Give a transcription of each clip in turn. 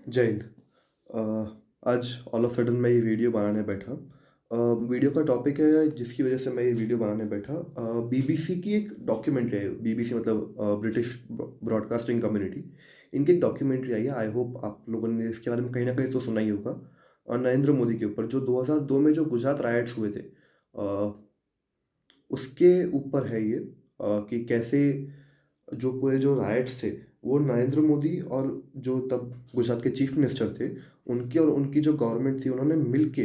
जय हिंद। आज all of sudden मैं ये वीडियो बनाने बैठा। वीडियो का टॉपिक है जिसकी वजह से मैं ये वीडियो बनाने बैठा। बीबीसी की एक डॉक्यूमेंट्री है। बीबीसी मतलब ब्रिटिश ब्रॉडकास्टिंग कम्युनिटी। इनकी एक डॉक्यूमेंट्री आई है। आई होप आप लोगों ने इसके बारे में कहीं ना कहीं तो सुना ही होगा। नरेंद्र मोदी के ऊपर जो 2002 में जो गुजरात राइट्स हुए थे, उसके ऊपर है ये। कि कैसे जो पूरे जो राइट्स थे वो नरेंद्र मोदी और जो तब गुजरात के चीफ मिनिस्टर थे, उनकी और उनकी जो गवर्नमेंट थी, उन्होंने मिल के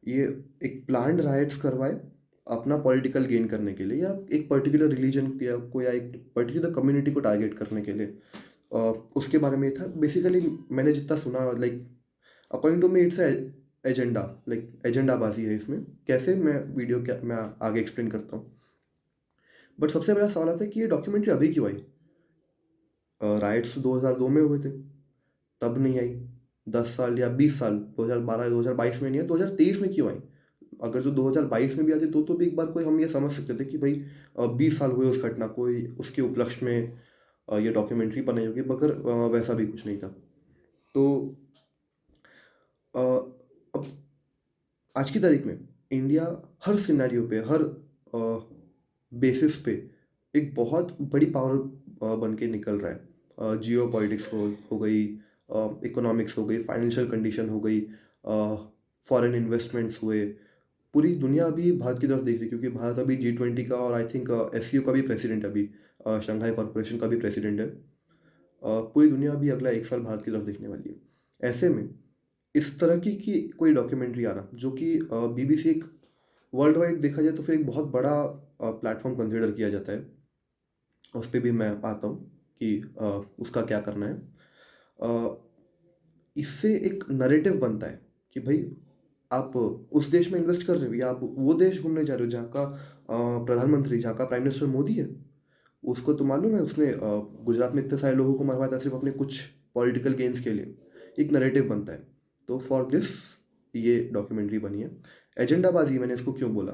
ये एक प्लान्ड राइट्स करवाए अपना पॉलिटिकल गेन करने के लिए, या एक पर्टिकुलर रिलीजन या कोई, या एक पर्टिकुलर कम्युनिटी को टारगेट करने के लिए। अ, उसके बारे में ये था बेसिकली। मैंने जितना सुना, like according to me it's agenda, like एजेंडाबाजी है इसमें। कैसे, मैं वीडियो क्या मैं आगे एक्सप्लेन करता हूँ। बट सबसे बड़ा सवाल आता है कि ये डॉक्यूमेंट्री अभी क्यों आई। राइट्स 2002 में हुए थे, तब नहीं आई। 10 साल या 20 साल, 2012 2022 में नहीं है, 2023 में क्यों आई। अगर जो 2022 में भी आती तो भी एक बार कोई हम ये समझ सकते थे कि भाई 20 साल हुए उस घटना को, उसके उपलक्ष्य में ये डॉक्यूमेंट्री बनाई होगी। मगर वैसा भी कुछ नहीं था। तो अ, अब आज की तारीख में इंडिया हर सिनेरियो पे, हर बेसिस पे एक बहुत बड़ी पावर बन के निकल रहा है। जियो पॉलिटिक्स हो गई, इकोनॉमिक्स हो गई, फाइनेंशियल कंडीशन हो गई, फॉरेन इन्वेस्टमेंट्स हुए। पूरी दुनिया अभी भारत की तरफ देख रही है, क्योंकि भारत अभी G20 का और आई थिंक SCO का भी प्रेसिडेंट है अभी। शंघाई कॉरपोरेशन का भी प्रेसिडेंट है। पूरी दुनिया अभी अगला 1 साल भारत की तरफ देखने वाली है। ऐसे में इस तरह की कोई डॉक्यूमेंट्री आना, जो कि बीबीसी एक वर्ल्ड वाइड देखा जाए तो फिर एक बहुत बड़ा प्लेटफॉर्म कंसिडर किया जाता है। उस पर भी मैं आता हूँ कि उसका क्या करना है। अ, इससे एक नरेटिव बनता है कि भाई आप उस देश में इन्वेस्ट कर रहे हो, या आप वो देश घूमने जा रहे हो जहाँ का प्रधानमंत्री, जहाँ का प्राइम मिनिस्टर मोदी है। उसको तो मालूम है उसने गुजरात में इतने सारे लोगों को मरवाया था सिर्फ अपने कुछ पॉलिटिकल गेन्स के लिए। एक नरेटिव बनता है। तो फॉर दिस ये डॉक्यूमेंट्री बनी है। एजेंडाबाजी मैंने इसको क्यों बोला,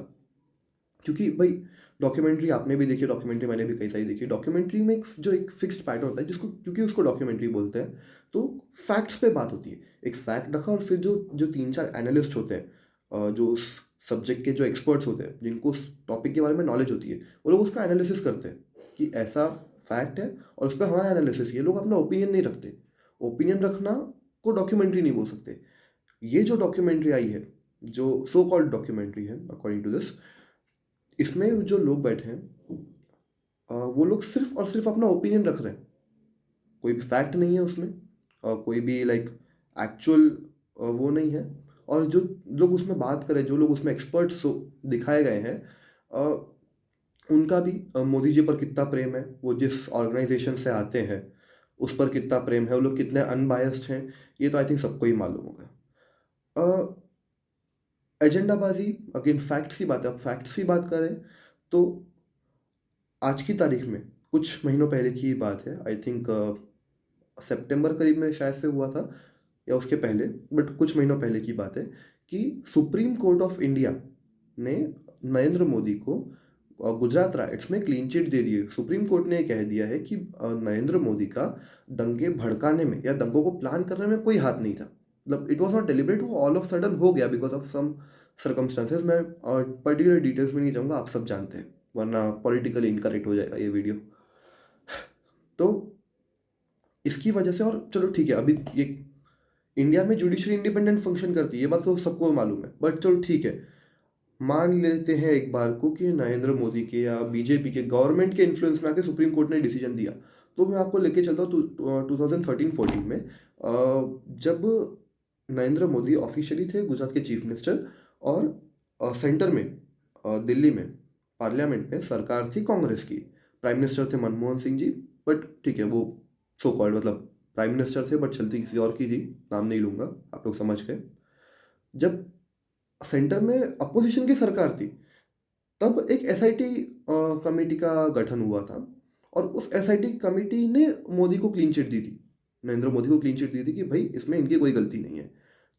क्योंकि भाई डॉक्यूमेंट्री आपने भी देखी, डॉक्यूमेंट्री मैंने भी कई सारी देखी। डॉक्यूमेंट्री में जो एक फिक्स्ड पैटर्न होता है, जिसको क्योंकि उसको डॉक्यूमेंट्री बोलते हैं, तो फैक्ट्स पे बात होती है। एक फैक्ट रखा और फिर जो जो 3-4 एनालिस्ट होते हैं, जो उस सब्जेक्ट के जो एक्सपर्ट्स होते हैं, जिनको उस टॉपिक के बारे में नॉलेज होती है, वो लोग उसका एनालिसिस करते हैं कि ऐसा फैक्ट है और उस पर हमारा एनालिसिस। ये लोग अपना ओपिनियन नहीं रखते। ओपिनियन रखना को डॉक्यूमेंट्री नहीं बोल सकते। ये जो डॉक्यूमेंट्री आई है, जो सो कॉल्ड डॉक्यूमेंट्री है अकॉर्डिंग टू दिस, इसमें जो लोग बैठे हैं, वो लोग सिर्फ और सिर्फ अपना ओपिनियन रख रहे हैं। कोई भी फैक्ट नहीं है उसमें, कोई भी लाइक एक्चुअल वो नहीं है। और जो लोग उसमें बात करें, जो लोग उसमें एक्सपर्ट्स दिखाए गए हैं, अ, उनका भी मोदी जी पर कितना प्रेम है, वो जिस ऑर्गेनाइजेशन से आते हैं उस पर कितना प्रेम है, वो लोग कितने अनबायस्ड हैं, ये तो आई थिंक सबको ही मालूम होगा। एजेंडाबाजी, अगेन फैक्ट्स की बात है। अब फैक्ट्स की बात करें तो आज की तारीख में कुछ महीनों पहले की ही बात है। आई थिंक सितंबर करीब में शायद से हुआ था, या उसके पहले, बट कुछ महीनों पहले की बात है कि सुप्रीम कोर्ट ऑफ इंडिया ने नरेंद्र मोदी को गुजरात राइट्स में क्लीन चिट दे दी है। सुप्रीम कोर्ट ने कह दिया है कि नरेंद्र मोदी का दंगे भड़काने में या दंगों को प्लान करने में कोई हाथ नहीं था। मतलब इट वॉज नॉट डेलिबरेट, वो ऑल ऑफ सडन हो गया बिकॉज ऑफ सम सर्कमस्टांसेस। मैं पर्टिकुलर डिटेल्स में नहीं जाऊँगा, आप सब जानते हैं, वरना पॉलिटिकली इनकरेक्ट हो जाएगा ये वीडियो। तो इसकी वजह से, और चलो ठीक है, अभी ये इंडिया में जुडिशरी इंडिपेंडेंट फंक्शन करती है, ये बात तो सबको मालूम है। बट चलो ठीक है, मान लेते हैं एक बार को कि नरेंद्र मोदी के या बीजेपी के गवर्नमेंट के इन्फ्लुएंस में आके सुप्रीम कोर्ट ने डिसीजन दिया। तो मैं आपको लेके चलता हूँ 2013-14 में, जब नरेंद्र मोदी ऑफिशियली थे गुजरात के चीफ मिनिस्टर, और सेंटर में, दिल्ली में पार्लियामेंट में सरकार थी कांग्रेस की। प्राइम मिनिस्टर थे मनमोहन सिंह जी। बट ठीक है, वो सो कॉल्ड मतलब प्राइम मिनिस्टर थे, बट चलती किसी और की थी, नाम नहीं लूँगा, आप लोग समझ गए। जब सेंटर में अपोजिशन की सरकार थी, तब एक एसआईटी कमेटी का गठन हुआ था। और उस एसआईटी कमेटी ने मोदी को क्लीन चिट दी थी, नरेंद्र मोदी को क्लीन चिट दी थी कि भाई इसमें इनकी कोई गलती नहीं है।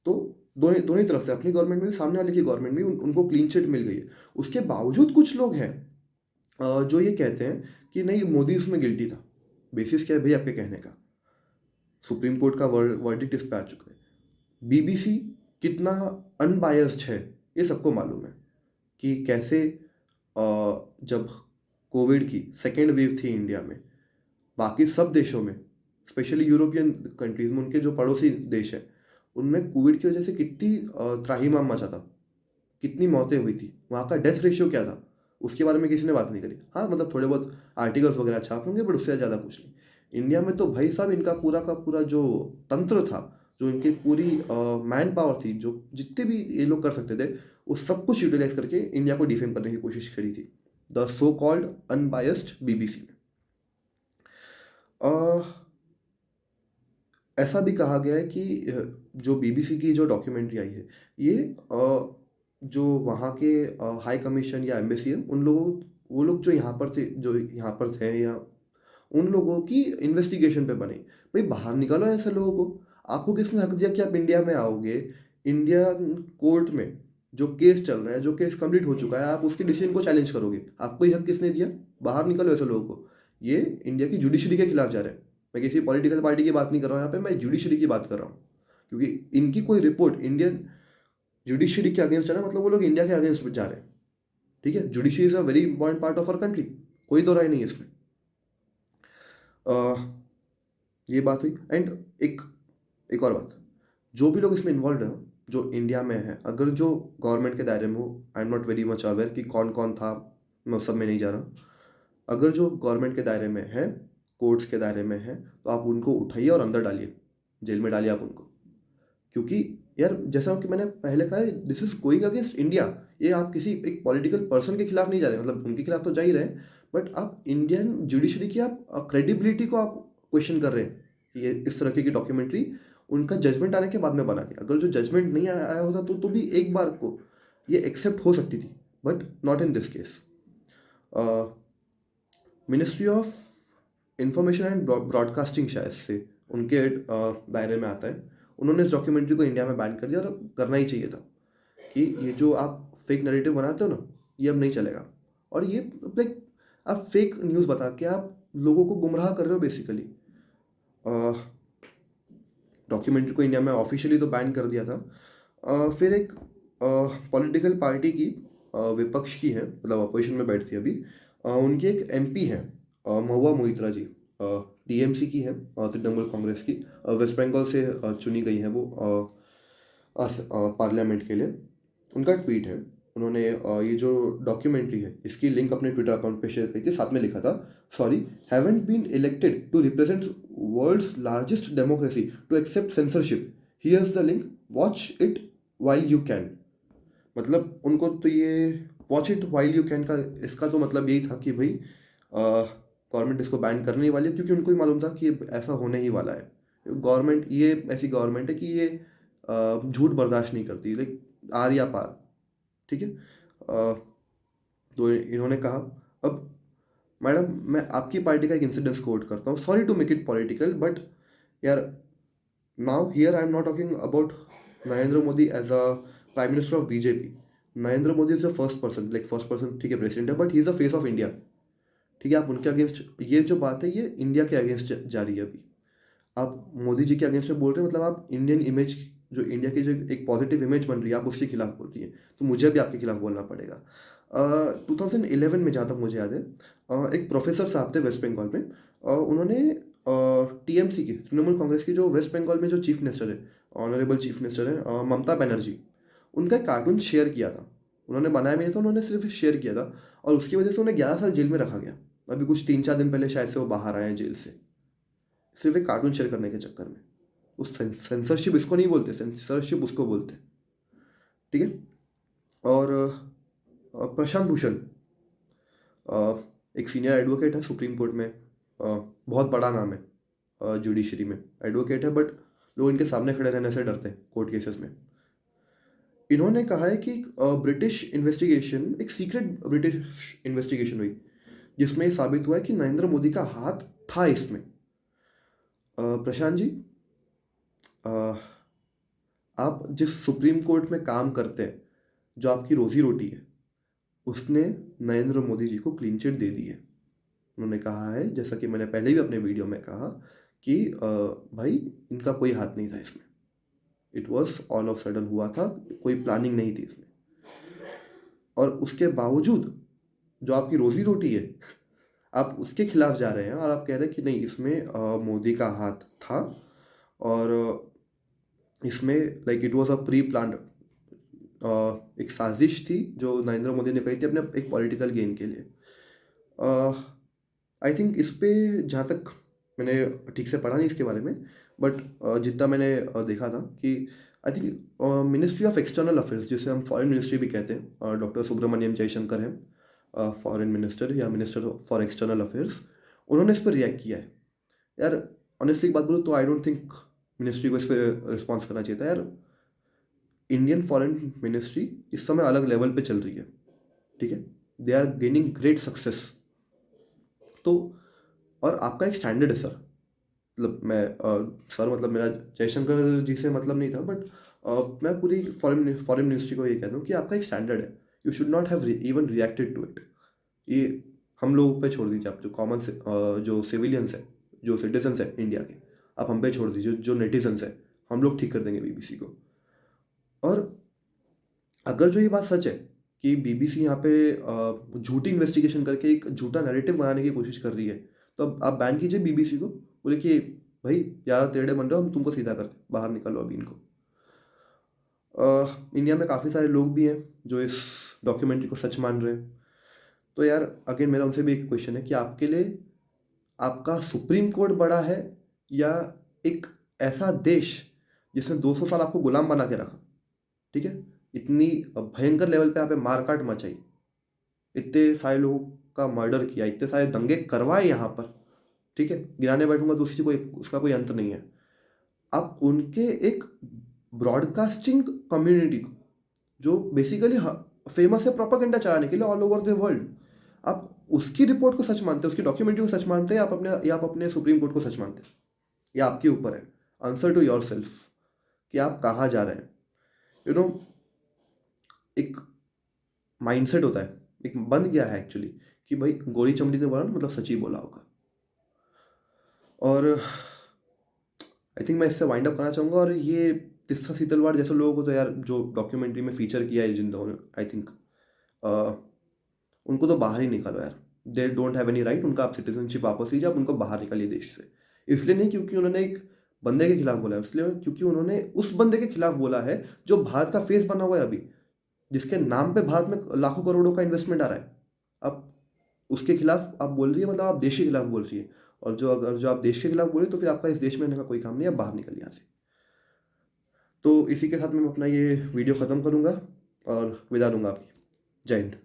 तो दोनों दोनों ही तरफ से, अपनी गवर्नमेंट में भी, सामने वाले की गवर्नमेंट में भी, उनको क्लीन चिट मिल गई है। उसके बावजूद कुछ लोग हैं जो ये कहते हैं कि नहीं, मोदी उसमें गिल्टी था। बेसिस क्या है भाई आपके कहने का? सुप्रीम कोर्ट का वर्डिक्ट इस पे आ चुका है। बीबीसी कितना अनबायस्ड है ये सबको मालूम है कि कैसे जब कोविड की सेकेंड वेव थी इंडिया में, बाकी सब देशों में, स्पेशली यूरोपियन कंट्रीज में, उनके जो पड़ोसी देश हैं उनमें कोविड की वजह से कितनी त्राहिमाम मचा था, कितनी मौतें हुई थी, वहाँ का डेथ रेशियो क्या था, उसके बारे में किसी ने बात नहीं करी। हाँ मतलब थोड़े बहुत आर्टिकल्स वगैरह छाप होंगे, बट उससे ज़्यादा कुछ नहीं। इंडिया में तो भाई साहब इनका पूरा का पूरा जो तंत्र था, जो इनकी पूरी मैन पावर थी, जो जितने भी ये लोग कर सकते थे, वो सब कुछ यूटिलाइज करके इंडिया को डिफेम करने की कोशिश करी थी the so called unbiased BBC ने। ऐसा भी कहा गया है कि जो बीबीसी की जो डॉक्यूमेंट्री आई है, ये जो वहाँ के हाई कमीशन या एम्बेसी है, उन लोगों, वो लोग जो यहाँ पर थे, जो यहाँ पर थे, या उन लोगों की इन्वेस्टिगेशन पे बनी। भाई बाहर निकालो ऐसे लोगों को। आपको किसने हक दिया कि आप इंडिया में आओगे, इंडिया कोर्ट में जो केस चल रहा है, जो केस कंप्लीट हो चुका है, आप उसके डिसीजन को चैलेंज करोगे? आपको ये हक किसने दिया? बाहर निकालो ऐसे लोगों को। ये इंडिया की जुडिशरी के खिलाफ जा रहा है। मैं किसी पॉलिटिकल पार्टी की बात नहीं कर रहा हूँ यहाँ पे, मैं जुडिशरी की बात कर रहा हूँ। क्योंकि इनकी कोई रिपोर्ट इंडियन जुडिशरी के अगेंस्ट है ना, मतलब वो लोग इंडिया के अगेंस्ट जा रहे हैं। ठीक है, judiciary is a very important part of our country, कोई दो राय नहीं है इसमें। ये बात हुई। एंड एक एक और बात, जो भी लोग इसमें इन्वॉल्व है ना, जो इंडिया में है, अगर जो गवर्नमेंट के दायरे में हो, आई am not very much aware कि कौन कौन था, मैं उस सब में नहीं जा रहा। अगर जो गवर्नमेंट के दायरे में है, कोर्ट्स के दायरे में है, तो आप उनको उठाइए और अंदर डालिए, जेल में डालिए आप उनको। क्योंकि यार जैसा कि मैंने पहले कहा है, this is going against India. ये आप किसी एक पॉलिटिकल पर्सन के खिलाफ नहीं जा रहे, मतलब उनके खिलाफ तो जा ही रहे हैं, बट आप इंडियन जुडिशरी की आप क्रेडिबिलिटी को आप क्वेश्चन कर रहे हैं। ये इस तरह की डॉक्यूमेंट्री उनका जजमेंट आने के बाद में बना के, अगर जो जजमेंट नहीं आया होता तो भी एक बार को ये एक्सेप्ट हो सकती थी, but not in this case. Ministry of information and broadcasting शायद से उनके दायरे में आता है। उन्होंने इस डॉक्यूमेंट्री को इंडिया में बैन कर दिया, और करना ही चाहिए था कि ये जो आप फेक नैरेटिव बनाते हो ना, ये अब नहीं चलेगा। और ये लाइक आप फेक न्यूज़ बता के आप लोगों को गुमराह कर रहे हो बेसिकली। डॉक्यूमेंट्री को इंडिया में ऑफिशियली तो बैन कर दिया था। फिर एक पॉलिटिकल पार्टी की, विपक्ष की है, मतलब अपोजिशन में बैठती है अभी, उनकी एक एमपी है, महुआ मोइत्रा जी, टीएमसी की है, तृणमूल कांग्रेस की, वेस्ट बंगाल से चुनी गई है वो पार्लियामेंट के लिए। उनका ट्वीट है, उन्होंने ये जो डॉक्यूमेंट्री है इसकी लिंक अपने ट्विटर अकाउंट पे शेयर की थी, साथ में लिखा था, sorry haven't been elected to represent world's largest democracy to accept censorship, here's the link, watch it while you can. मतलब उनको तो ये watch it while you can का इसका तो मतलब यही था कि भाई गवर्नमेंट इसको बैन करने ही वाली है, क्योंकि उनको ही मालूम था कि ये ऐसा होने ही वाला है। गवर्नमेंट ये ऐसी गवर्नमेंट है कि ये झूठ बर्दाश्त नहीं करती, लाइक आर या पार। ठीक है। तो इन्होंने कहा, अब मैडम मैं आपकी पार्टी का एक इंसिडेंस कोट करता हूँ, sorry to make it political, but यार now here I am not talking about Narendra Modi as a prime minister of BJP. Narendra Modi is the first person, like first person, ठीक है, प्रेसिडेंट है, but he is the face of India. ठीक है, आप उनके against, ये जो बात है ये इंडिया के अगेंस्ट जा रही है अभी। आप मोदी जी के अगेंस्ट में बोल रहे हैं, मतलब आप इंडियन इमेज, जो इंडिया की जो एक पॉजिटिव इमेज बन रही है, आप उसके खिलाफ बोल रही है, तो मुझे भी आपके खिलाफ बोलना पड़ेगा। 2011 में, जहाँ तक मुझे याद है, एक प्रोफेसर साहब थे वेस्ट बंगाल में, उन्होंने टीएमसी की, तृणमूल कांग्रेस की, जो वेस्ट बंगाल में जो चीफ मिनिस्टर है, ऑनरेबल चीफ मिनिस्टर है, ममता बनर्जी, उनका एक कार्टून शेयर किया था। उन्होंने बनाया भी नहीं था, उन्होंने सिर्फ शेयर किया था, और उसकी वजह से उन्हें 11 साल जेल में रखा गया। अभी कुछ 3-4 दिन पहले शायद से वो बाहर आए हैं जेल से, सिर्फ एक कार्टून शेयर करने के चक्कर में। उस सेंसरशिप इसको नहीं बोलते, सेंसरशिप उसको बोलते हैं। ठीक है। और प्रशांत भूषण, एक सीनियर एडवोकेट है सुप्रीम कोर्ट में, बहुत बड़ा नाम है जुडिशरी में, एडवोकेट है, बट लोग इनके सामने खड़े रहने से डरते हैं कोर्ट केसेस में। इन्होंने कहा है कि ब्रिटिश इन्वेस्टिगेशन, एक सीक्रेट ब्रिटिश इन्वेस्टिगेशन हुई, जिसमें ये साबित हुआ है कि नरेंद्र मोदी का हाथ था इसमें। प्रशांत जी, आप जिस सुप्रीम कोर्ट में काम करते हैं, जो आपकी रोजी रोटी है, उसने नरेंद्र मोदी जी को क्लीन चिट दे दी है। उन्होंने कहा है, जैसा कि मैंने पहले भी अपने वीडियो में कहा, कि भाई इनका कोई हाथ नहीं था इसमें, it was all of sudden हुआ था, कोई प्लानिंग नहीं थी इसमें। और उसके बावजूद जो आपकी रोजी रोटी है, आप उसके खिलाफ जा रहे हैं और आप कह रहे हैं कि नहीं इसमें मोदी का हाथ था, और इसमें like it was a pre planned, एक साजिश थी जो नरेंद्र मोदी ने कही थी अपने एक पॉलिटिकल गेन के लिए। आई थिंक इस पे जहाँ तक मैंने ठीक से पढ़ा नहीं इसके बारे में, बट जितना मैंने देखा था कि I think ministry of external affairs, जिसे हम फॉरेन मिनिस्ट्री भी कहते हैं, डॉक्टर सुब्रमण्यम जयशंकर हैं फॉरेन मिनिस्टर या मिनिस्टर फॉर एक्सटर्नल अफेयर्स, उन्होंने इस पर रिएक्ट किया है। यार ऑनेस्टली बात बोलूँ तो आई डोंट थिंक मिनिस्ट्री को इस पर रिस्पॉन्स करना चाहिए था यार। इंडियन फॉरेन मिनिस्ट्री इस समय अलग लेवल पे चल रही है, ठीक है, they are gaining great success. तो और आपका एक स्टैंडर्ड है सर, मतलब मैं सर मतलब मेरा जयशंकर जी से मतलब नहीं था, बट मैं पूरी फॉरेन फॉरेन मिनिस्ट्री को ये कहता हूँ कि आपका एक स्टैंडर्ड है, you should not have even reacted to it. ये हम लोगों पे छोड़ दीजिए, आप जो कॉमन से जो सिविलियंस है, जो सिटीजन्स है इंडिया के, आप हम पे छोड़ दीजिए, जो नेटिजन्स है, हम लोग ठीक कर देंगे बीबीसी को। और अगर जो ये बात सच है कि बीबीसी यहाँ पे झूठी इन्वेस्टिगेशन करके एक झूठा नैरेटिव बनाने की कोशिश कर रही है, तो अब आप बैन कीजिए बीबीसी को, बोले कि भाई ज़्यादा टेढ़े बन रहे हो, हम तुमको सीधा करते, बाहर निकालो अभी इनको। इंडिया में काफ़ी सारे लोग भी हैं जो इस डॉक्यूमेंट्री को सच मान रहे हैं। तो यार अगेन मेरा उनसे भी एक क्वेश्चन है कि आपके लिए आपका सुप्रीम कोर्ट बड़ा है, या एक ऐसा देश जिसने 200 साल आपको गुलाम बना के रखा, ठीक है, इतनी भयंकर लेवल पे यहाँ पे मारकाट मचाई, इतने सारे लोगों का मर्डर किया, इतने सारे दंगे करवाए यहाँ पर, ठीक है, गिनाने बैठूंगा तो उसी को उसका कोई अंत नहीं है। आप उनके एक ब्रॉडकास्टिंग कम्युनिटी को, जो बेसिकली फेमस है प्रोपागेंडा चलाने के लिए ऑल ओवर द वर्ल्ड, आप उसकी रिपोर्ट को सच मानते हैं, उसकी डॉक्यूमेंट्री को सच मानते हैं, आप अपने सुप्रीम कोर्ट को सच मानते हैं? ये आपके ऊपर है, आंसर टू योर सेल्फ कि आप कहाँ जा रहे हैं। यू नो, एक माइंडसेट होता है, एक बन गया है एक्चुअली कि भाई गोली चमड़ी ने बोला ना, मतलब सच ही बोला होगा। और आई थिंक मैं इससे वाइंड अप करना चाहूँगा। और ये तिस्सा सीतलवाड़ जैसे लोगों को तो यार जो डॉक्यूमेंट्री में फीचर किया है जिन लोगों ने, आई थिंक उनको तो बाहर ही निकालो यार, they don't have any right, उनका आप सिटीजनशिप वापस लीजिए, आप उनको बाहर निकालिए देश से। इसलिए नहीं क्योंकि उन्होंने एक बंदे के खिलाफ बोला है, इसलिए क्योंकि उन्होंने उस बंदे के खिलाफ बोला है जो भारत का फेस बना हुआ है अभी, जिसके नाम पे भारत में लाखों करोड़ों का इन्वेस्टमेंट आ रहा है। अब उसके खिलाफ आप बोल रही है, मतलब आप देश के खिलाफ बोल रही है, और जो अगर जो आप देश के खिलाफ बोले तो फिर आपका इस देश में रहने का कोई काम नहीं है, बाहर निकल यहाँ से। तो इसी के साथ मैं अपना ये वीडियो ख़त्म करूँगा और विदा दूंगा आपकी। जय हिंद।